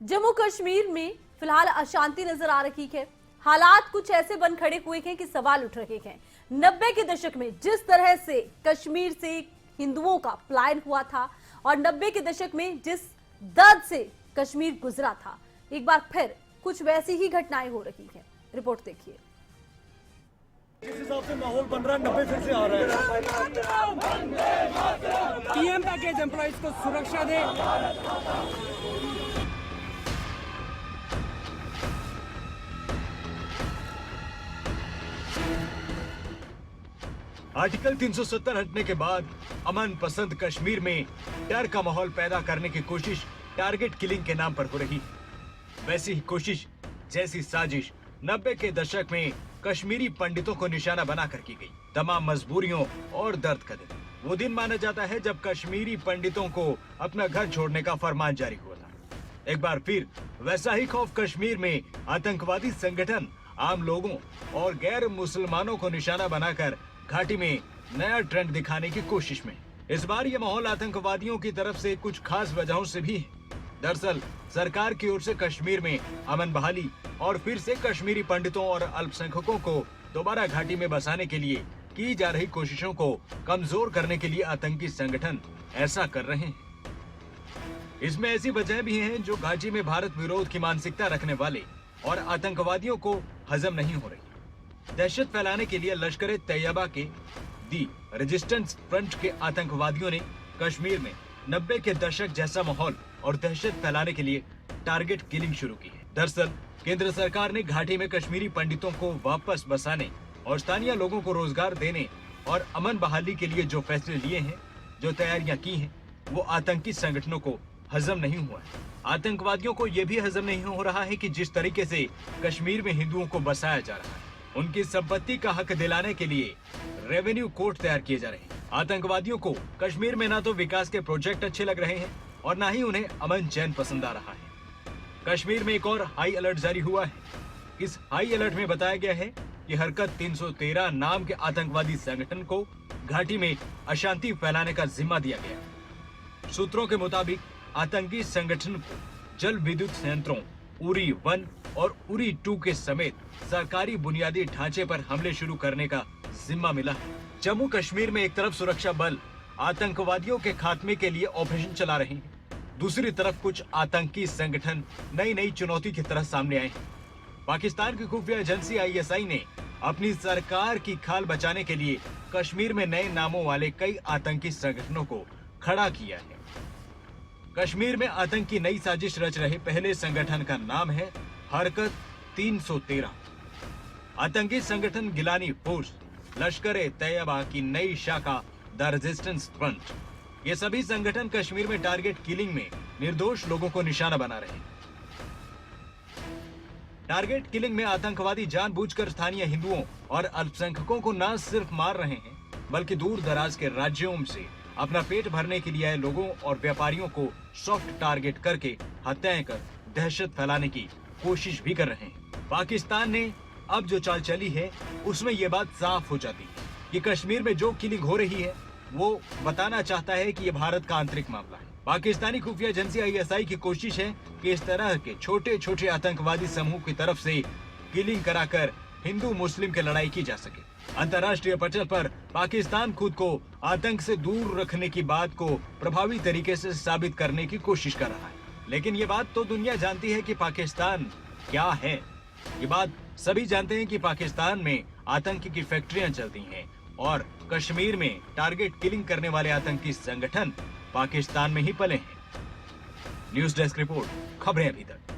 जम्मू कश्मीर में फिलहाल अशांति नजर आ रही है। हालात कुछ ऐसे बन खड़े हुए हैं कि सवाल उठ रहे हैं। 90 के दशक में जिस तरह से कश्मीर से हिंदुओं का पलायन हुआ था और 90 के दशक में जिस दर्द से कश्मीर गुजरा था, एक बार फिर कुछ वैसी ही घटनाएं हो रही हैं। रिपोर्ट देखिए। जिस हिसाब से माहौल बन रहा है, 90 फिर से आ रहा है। पीएम पैकेज एम्प्लॉइज को सुरक्षा दे। आर्टिकल 370 हटने के बाद अमन पसंद कश्मीर में डर का माहौल पैदा करने की कोशिश टारगेट किलिंग के नाम पर हो रही। वैसी ही कोशिश जैसी साजिश 90 के दशक में कश्मीरी पंडितों को निशाना बनाकर की गई। तमाम मजबूरियों और दर्द का दिन वो दिन माना जाता है जब कश्मीरी पंडितों को अपना घर छोड़ने का फरमान जारी हुआ था। एक बार फिर वैसा ही खौफ कश्मीर में आतंकवादी संगठन आम लोगों और गैर मुसलमानों को निशाना बनाकर घाटी में नया ट्रेंड दिखाने की कोशिश में। इस बार ये माहौल आतंकवादियों की तरफ से कुछ खास वजहों से भी है। दरअसल सरकार की ओर से कश्मीर में अमन बहाली और फिर से कश्मीरी पंडितों और अल्पसंख्यकों को दोबारा घाटी में बसाने के लिए की जा रही कोशिशों को कमजोर करने के लिए आतंकी संगठन ऐसा कर रहे हैं। इसमें ऐसी वजह भी हैं जो घाटी में भारत विरोध की मानसिकता रखने वाले और आतंकवादियों को हजम नहीं हो रही। दहशत फैलाने के लिए लश्कर तैयबा के दी रेजिस्टेंस फ्रंट के आतंकवादियों ने कश्मीर में 90 के दशक जैसा माहौल और दहशत फैलाने के लिए टारगेट किलिंग शुरू की है। दरअसल केंद्र सरकार ने घाटी में कश्मीरी पंडितों को वापस बसाने और स्थानीय लोगों को रोजगार देने और अमन बहाली के लिए जो फैसले लिए हैं, जो तैयारियां की हैं, वो आतंकी संगठनों को हजम नहीं हुआ है। आतंकवादियों को यह भी हजम नहीं हो रहा है कि जिस तरीके से कश्मीर में हिंदुओं को बसाया जा रहा है, उनकी संपत्ति का हक दिलाने के लिए रेवेन्यू कोर्ट तैयार किए जा रहे हैं। आतंकवादियों को कश्मीर में ना तो विकास के प्रोजेक्ट अच्छे लग रहे हैं और ना ही उन्हें अमन चैन पसंद आ रहा है। कश्मीर में एक और हाई अलर्ट जारी हुआ है। इस हाई अलर्ट में बताया गया है कि हरकत 313 नाम के आतंकवादी संगठन को घाटी में अशांति फैलाने का जिम्मा दिया गया। सूत्रों के मुताबिक आतंकी संगठन को जल विद्युत संयंत्रों उरी 1 और उरी 2 के समेत सरकारी बुनियादी ढांचे पर हमले शुरू करने का जिम्मा मिला है। जम्मू कश्मीर में एक तरफ सुरक्षा बल आतंकवादियों के खात्मे के लिए ऑपरेशन चला रहे हैं, दूसरी तरफ कुछ आतंकी संगठन नई नई चुनौती की तरह सामने आए हैं। पाकिस्तान की खुफिया एजेंसी ISI ने अपनी सरकार की खाल बचाने के लिए कश्मीर में नए नामों वाले कई आतंकी संगठनों को खड़ा किया है। कश्मीर में आतंक की नई साजिश रच रहे पहले संगठन का नाम है हरकत 313। आतंकी संगठन गिलानी फोर्स, लश्कर तैयबा की नई शाखा द रेजिस्टेंस फ्रंट, ये सभी संगठन कश्मीर में टारगेट किलिंग में निर्दोष लोगों को निशाना बना रहे हैं। टारगेट किलिंग में आतंकवादी जानबूझकर स्थानीय हिंदुओं और अल्पसंख्यकों को न सिर्फ मार रहे हैं, बल्कि दूर दराज के राज्यों से अपना पेट भरने के लिए आए लोगों और व्यापारियों को सॉफ्ट टारगेट करके हत्याएं कर दहशत फैलाने की कोशिश भी कर रहे हैं। पाकिस्तान ने अब जो चाल चली है, उसमें ये बात साफ हो जाती है कि कश्मीर में जो किलिंग हो रही है, वो बताना चाहता है कि ये भारत का आंतरिक मामला है। पाकिस्तानी खुफिया एजेंसी ISI की कोशिश है कि इस तरह के छोटे छोटे आतंकवादी समूह की तरफ से किलिंग कराकर हिंदू मुस्लिम की लड़ाई की जा सके। अंतर्राष्ट्रीय पटल पर पाकिस्तान खुद को आतंक से दूर रखने की बात को प्रभावी तरीके से साबित करने की कोशिश कर रहा है। लेकिन ये बात तो दुनिया जानती है कि पाकिस्तान क्या है। ये बात सभी जानते हैं कि पाकिस्तान में आतंक की फैक्ट्रियां चलती हैं और कश्मीर में टारगेट किलिंग करने वाले आतंकी संगठन पाकिस्तान में ही पले हैं। न्यूज़ डेस्क रिपोर्ट, खबरें अभी तक।